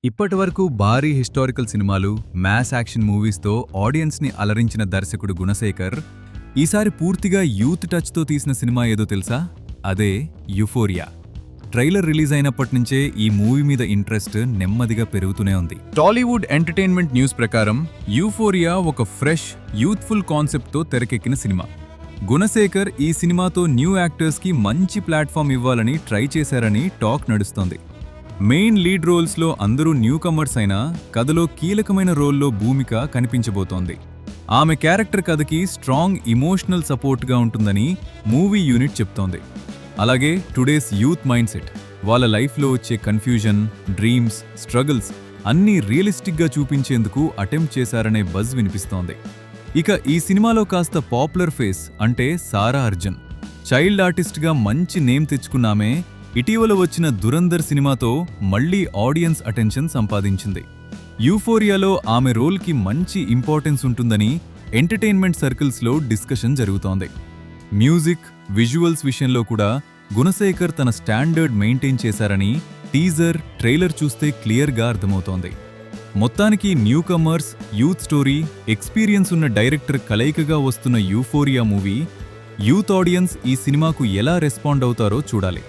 ఇప్పటివరకు భారీ హిస్టారికల్ సినిమాలు, మాస్ యాక్షన్ మూవీస్తో ఆడియన్స్ని అలరించిన దర్శకుడు గుణశేఖర్ ఈసారి పూర్తిగా యూత్ టచ్తో తీసిన సినిమా ఏదో తెలుసా? అదే యుఫోరియా. ట్రైలర్ రిలీజ్ అయినప్పటి నుంచే ఈ మూవీ మీద ఇంట్రెస్ట్ నెమ్మదిగా పెరుగుతూనే ఉంది. టాలీవుడ్ ఎంటర్టైన్మెంట్ న్యూస్ ప్రకారం యూఫోరియా ఒక ఫ్రెష్, యూత్ఫుల్ కాన్సెప్ట్తో తెరకెక్కిన సినిమా. గుణశేఖర్ ఈ సినిమాతో న్యూ యాక్టర్స్కి మంచి ప్లాట్ఫామ్ ఇవ్వాలని ట్రై చేశారని టాక్ నడుస్తోంది. మెయిన్ లీడ్ రోల్స్లో అందరూ న్యూ కమర్స్ అయినా కథలో కీలకమైన రోల్లో భూమిక కనిపించబోతోంది. ఆమె క్యారెక్టర్ కథకి స్ట్రాంగ్ ఇమోషనల్ సపోర్ట్గా ఉంటుందని మూవీ యూనిట్ చెప్తోంది. అలాగే టుడేస్ యూత్ మైండ్ సెట్, వాళ్ళ లైఫ్లో వచ్చే కన్ఫ్యూజన్, డ్రీమ్స్, స్ట్రగుల్స్ అన్నీ రియలిస్టిక్గా చూపించేందుకు అటెంప్ట్ చేశారనే బజ్ వినిపిస్తోంది. ఇక ఈ సినిమాలో కాస్త పాపులర్ ఫేస్ అంటే సారా అర్జున్. చైల్డ్ ఆర్టిస్ట్గా మంచి నేమ్ తెచ్చుకున్నామే ఇటీవల వచ్చిన దురందర్ సినిమాతో మళ్లీ ఆడియన్స్ అటెన్షన్ సంపాదించింది. యూఫోరియాలో ఆమె రోల్కి మంచి ఇంపార్టెన్స్ ఉంటుందని ఎంటర్టైన్మెంట్ సర్కిల్స్లో డిస్కషన్ జరుగుతోంది. మ్యూజిక్, విజువల్స్ విషయంలో కూడా గుణశేఖర్ తన స్టాండర్డ్ మెయింటైన్ చేశారని టీజర్, ట్రైలర్ చూస్తే క్లియర్గా అర్థమవుతోంది. మొత్తానికి new comers, youth story, experience ఉన్న డైరెక్టర్ కలయికగా వస్తున్న యూఫోరియా మూవీ యూత్ ఆడియన్స్ ఈ సినిమాకు ఎలా రెస్పాండ్ అవుతారో చూడాలి.